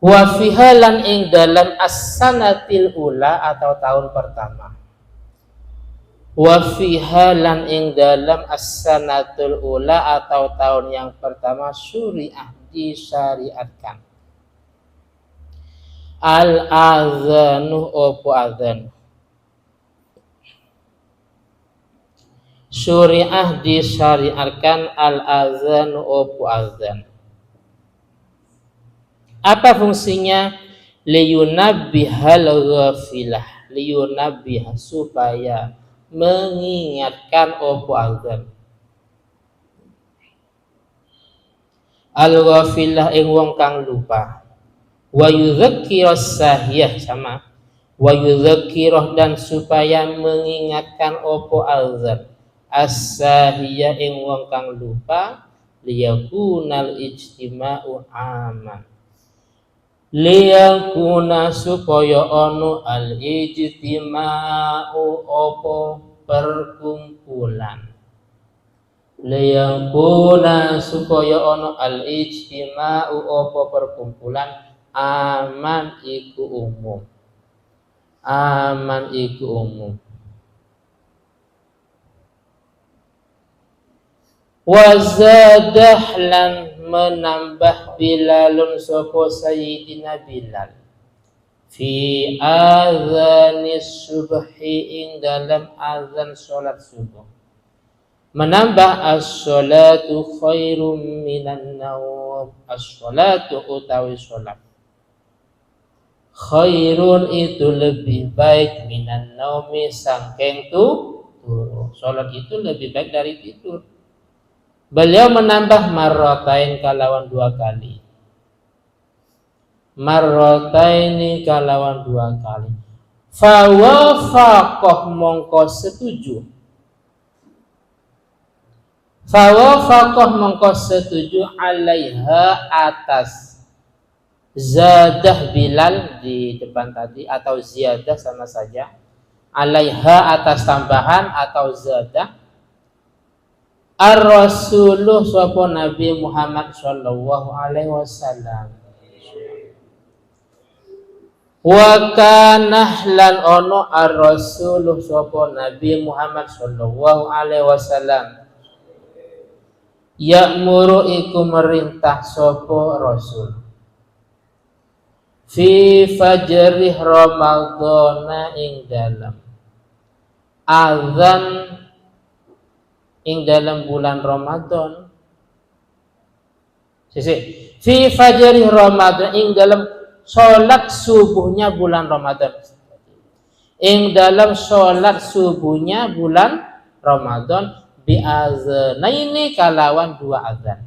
Wa fiha lan ing dalam as-sanatil ula atau tahun pertama. Wa fiha lan ing dalam as-sanatul ula atau tahun yang pertama syuri'ah disyariatkan al-azanu opo azan. Syuri'ah disyariatkan al-azanu opo azan. Apa fungsinya? Liyunabbihal ghafilah, liyunabbiha supaya mengingatkan opo azan. Al-ghafilah ing wong kang lupa. Wa yudzakkirus sahiyah sama. Wa yudzakkirah dan supaya mengingatkan opo azan. As-sahiyah ing wong kang lupa liyakunal ijtima'u aman. Liyakuna supaya ono al-ijtima'u opo perkumpulan. Liyakuna supaya ono al-ijtima'u opo perkumpulan aman iku umum. Aman iku umum. Wazadah lan menambah Bilalun sapa Sayyidina Bilal fi adzanis subhi ing dalam azan salat subuh. Menambah as-salatu khairum minan naum. As-salatu utawi salat. Khairun itu lebih baik minan naumi sangking turu. Salat itu lebih baik dari tidur. Beliau menambah marratain kalawan 2 kali. Marrataini kalawan 2 kali. Fawafaqah mongko setuju. Fawafaqah mongko setuju alaiha atas zadah Bilal di depan tadi atau ziyadah sama saja. Alaiha atas tambahan atau zadah Ar-Rasuluh sapa Nabi Muhammad sallallahu alaihi wasallam. Wa kana lan ono ar-Rasuluh sapa Nabi Muhammad sallallahu alaihi wasallam. Ya'muru iku merintah sapa Rasul. Fi fajrih Ramadhana ing dalam azan ing dalam bulan Ramadan. Fi fajri Ramadan ing dalam salat subuhnya bulan Ramadan. Ing dalam salat subuhnya bulan Ramadan bi azanaini kalawan 2 azan.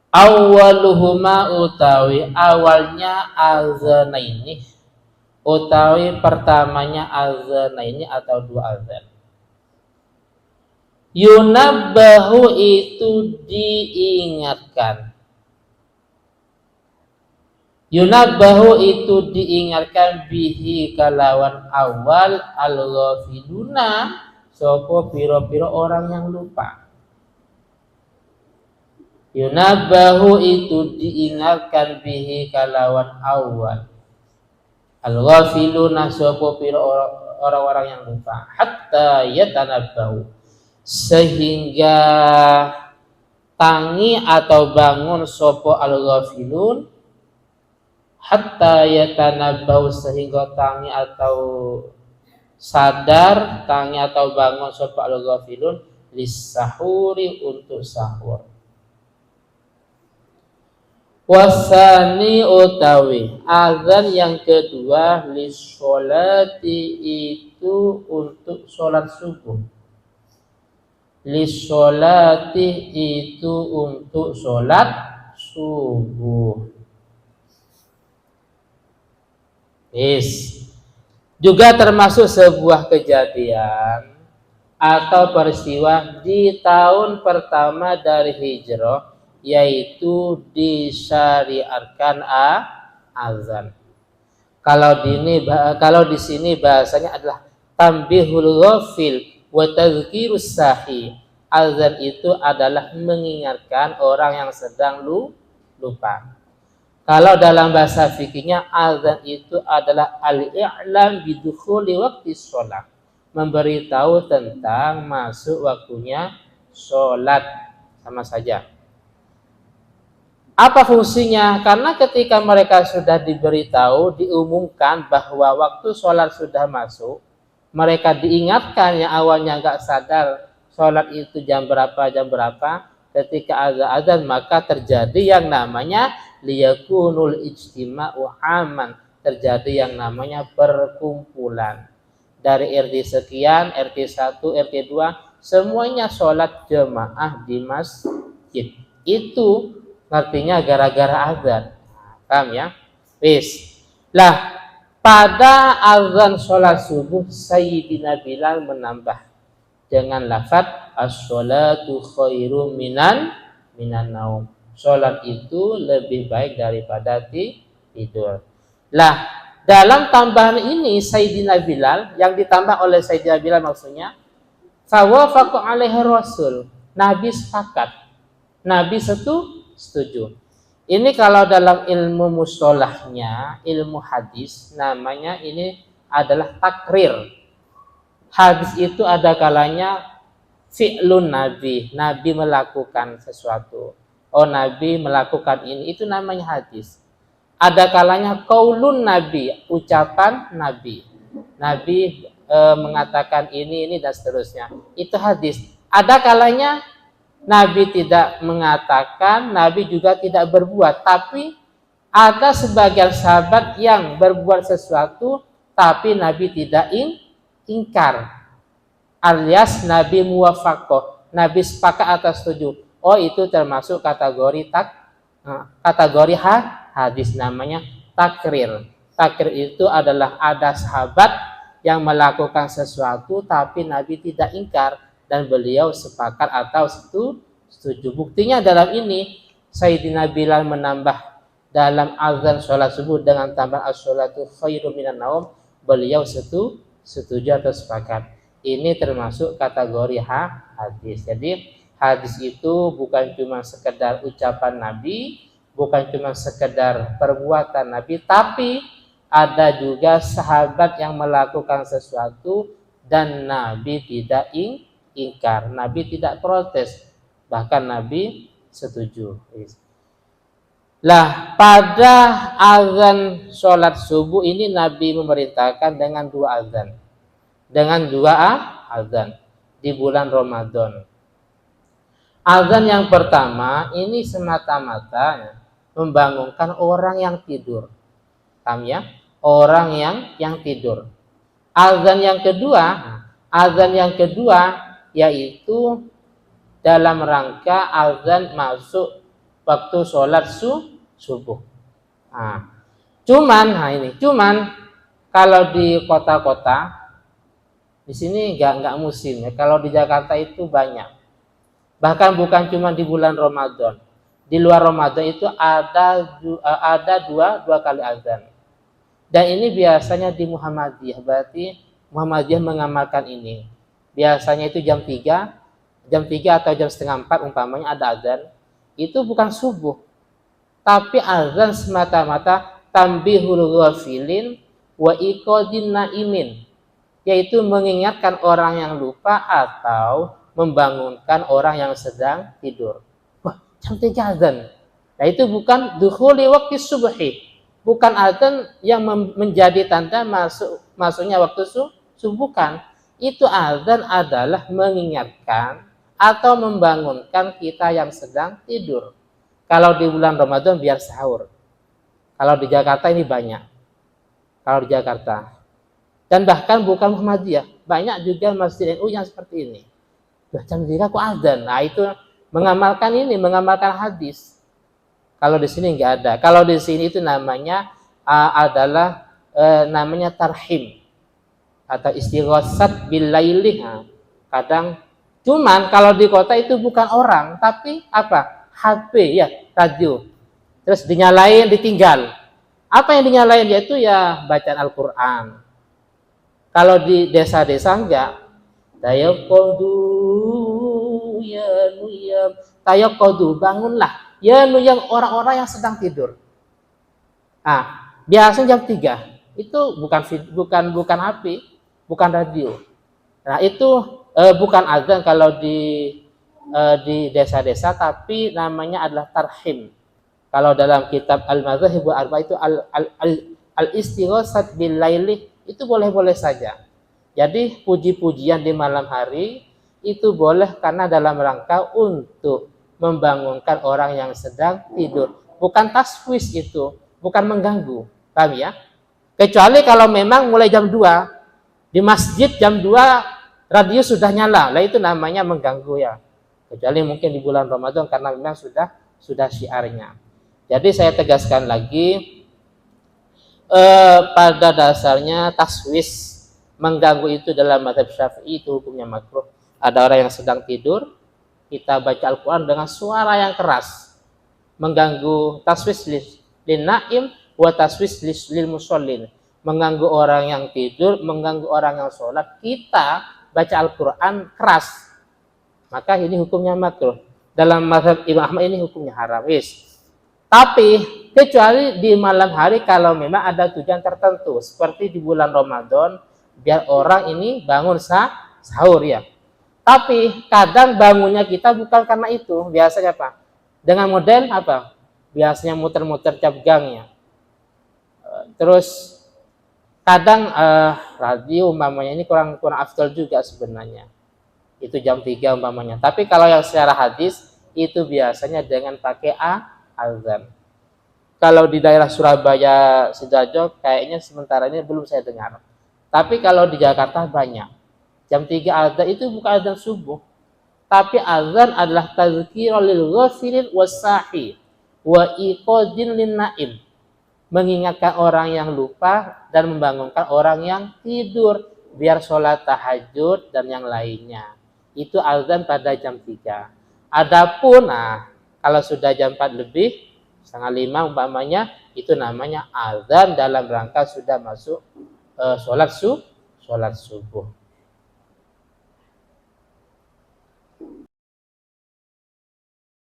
Awwaluhuma utawi awalnya azanaini utawi pertamanya azanaini atau 2 azan. Yunabbahu itu diingatkan. Yunabbahu itu diingatkan bihi kalawan awal al-ghafiluna sapa pira-pira orang yang lupa. Yunabbahu itu diingatkan bihi kalawan awal al-ghafiluna sapa pira orang-orang yang lupa hatta yatanabbahu sehingga tangi atau bangun sopo al-ghafilun hatta yatanabbahu sehingga tangi atau sadar, tangi atau bangun sopo al-ghafilun lis-sahuri untuk sahur. Wasani utawi azan yang kedua lis-sholati itu untuk sholat subuh. Lisolati itu untuk sholat subuh. Juga termasuk sebuah kejadian atau peristiwa di tahun pertama dari hijrah, yaitu disyariatkan azan. Kalau di sini bahasanya adalah tambihul ghafil wa tadhkirus sahi. Azan itu adalah mengingatkan orang yang sedang lupa. Kalau dalam bahasa fikihnya azan itu adalah al-i'lam bidukhuli waqti sholat, memberitahu tentang masuk waktunya sholat, sama saja. Apa fungsinya? Karena ketika mereka sudah diberitahu, diumumkan bahwa waktu sholat sudah masuk, mereka diingatkan yang awalnya nggak sadar sholat itu jam berapa, ketika azan maka terjadi yang namanya liyakunul ijtima'u aman, terjadi yang namanya perkumpulan dari RT sekian, RT 1, RT 2, semuanya sholat jemaah di masjid. Itu artinya gara-gara azan. Paham ya? Wis. Lah, pada azan sholat subuh Sayyidina Bilal menambah dengan lafaz as-sholatu khairum minan naum. Sholat itu lebih baik daripada tidur. Lah, dalam tambahan ini Sayyidina Bilal, yang ditambah oleh Sayyidina Bilal maksudnya fawafaqa alaihi rasul, Nabi sepakat, Nabi setuju. Ini kalau dalam ilmu mustalahnya, ilmu hadis, namanya ini adalah takrir. Hadis itu ada kalanya fi'lun Nabi, Nabi melakukan sesuatu. Oh, Nabi melakukan ini, itu namanya hadis. Ada kalanya qaulun Nabi, ucapan Nabi. Nabi mengatakan ini dan seterusnya. Itu hadis. Ada kalanya Nabi tidak mengatakan, Nabi juga tidak berbuat, tapi ada sebagian sahabat yang berbuat sesuatu tapi Nabi tidak ingkar. Alias Nabi muwafaqah, Nabi sepakat atas setuju. Oh, itu termasuk kategori hadis, namanya takrir. Takrir itu adalah ada sahabat yang melakukan sesuatu tapi Nabi tidak ingkar dan beliau sepakat atau setuju. Buktinya dalam ini Sayyidina Bilal menambah dalam azan sholat subuh dengan tambah as-sholatu khairum minan naum, beliau setuju atau sepakat. Ini termasuk kategori hadis. Jadi hadis itu bukan cuma sekedar ucapan Nabi, bukan cuma sekedar perbuatan Nabi, tapi ada juga sahabat yang melakukan sesuatu dan Nabi tidak ingkar, Nabi tidak protes, bahkan Nabi setuju. Lah, pada azan sholat subuh ini Nabi memerintahkan dengan dua azan. Di bulan Ramadan. Azan yang pertama ini semata-mata membangunkan orang yang tidur. Paham ya? Orang yang tidur. Azan yang kedua yaitu dalam rangka azan masuk waktu sholat subuh. Cuman kalau di kota-kota di sini nggak musim ya. Kalau di Jakarta itu banyak. Bahkan bukan cuma di bulan Ramadan. Di luar Ramadan itu ada dua kali azan. Dan ini biasanya di Muhammadiyah, berarti Muhammadiyah mengamalkan ini. Biasanya itu jam 3 atau jam setengah 4 umpamanya ada azan. Itu bukan subuh, tapi azan semata-mata tambihul ghafilin wa iqadin naimin, yaitu mengingatkan orang yang lupa atau membangunkan orang yang sedang tidur. Wah, jam 3 azan. Nah, itu bukan dukhuli waqti subhi, bukan azan yang menjadi tanda masuknya waktu subuh, bukan. Itu azan adalah mengingatkan atau membangunkan kita yang sedang tidur. Kalau di bulan Ramadan biar sahur. Kalau di Jakarta ini banyak. Kalau di Jakarta. Dan bahkan bukan Muhammadiyah, banyak juga masjid NU yang seperti ini. Jam 3 kok azan. Nah, itu mengamalkan hadis. Kalau di sini enggak ada. Kalau di sini itu namanya namanya tarhim atau istighosat bil laili. Kadang cuman kalau di kota itu bukan orang, tapi apa? HP ya, radio. Terus dinyalain, ditinggal. Apa yang dinyalain? Yaitu ya bacaan Al-Qur'an. Kalau di desa-desa enggak. Tayaqqadu ya nuyam, tayaqqadu, bangunlah ya nuyam, orang-orang yang sedang tidur. Biasanya jam 3 itu bukan HP, bukan radio. Nah, itu bukan azan kalau di desa-desa, tapi namanya adalah tarhim. Kalau dalam kitab Al-Madzahib wa Arba itu al-istighosat bil laili itu boleh-boleh saja. Jadi puji-pujian di malam hari itu boleh karena dalam rangka untuk membangunkan orang yang sedang tidur. Bukan taswis itu, bukan mengganggu. Paham ya? Kecuali kalau memang mulai jam 2 di masjid jam 2 radio sudah nyala. Lah itu namanya mengganggu ya. Kecuali mungkin di bulan Ramadan karena memang sudah syiarnya. Jadi saya tegaskan lagi, pada dasarnya taswis mengganggu itu dalam mazhab Syafi'i itu hukumnya makruh. Ada orang yang sedang tidur, kita baca Al-Quran dengan suara yang keras, mengganggu taswis lin naim wa taswis lil musallin, mengganggu orang yang tidur, mengganggu orang yang sholat. Kita baca Al-Quran keras, maka ini hukumnya makruh. Dalam mazhab Imam Ahmad ini hukumnya haram. Tapi kecuali di malam hari kalau memang ada tujuan tertentu, seperti di bulan Ramadan biar orang ini bangun sahur ya. Tapi kadang bangunnya kita bukan karena itu. Biasanya apa? Dengan model apa? Biasanya muter-muter cap gangnya. Terus kadang radio umpamanya ini kurang afdal juga sebenarnya. Itu jam 3 umpamanya. Tapi kalau yang secara hadis itu biasanya dengan pakai azan. Kalau di daerah Surabaya, Sidoarjo kayaknya sementara ini belum saya dengar. Tapi kalau di Jakarta banyak. Jam 3 azan itu bukan azan subuh. Tapi azan adalah tazkirul lil ghafilin wasahi wa iqadzin lin naim. Mengingatkan orang yang lupa dan membangunkan orang yang tidur biar sholat tahajud dan yang lainnya. Itu azan pada jam 3. Adapun kalau sudah jam 4 lebih, setengah 5 umpamanya, itu namanya azan dalam rangka sudah masuk sholat subuh.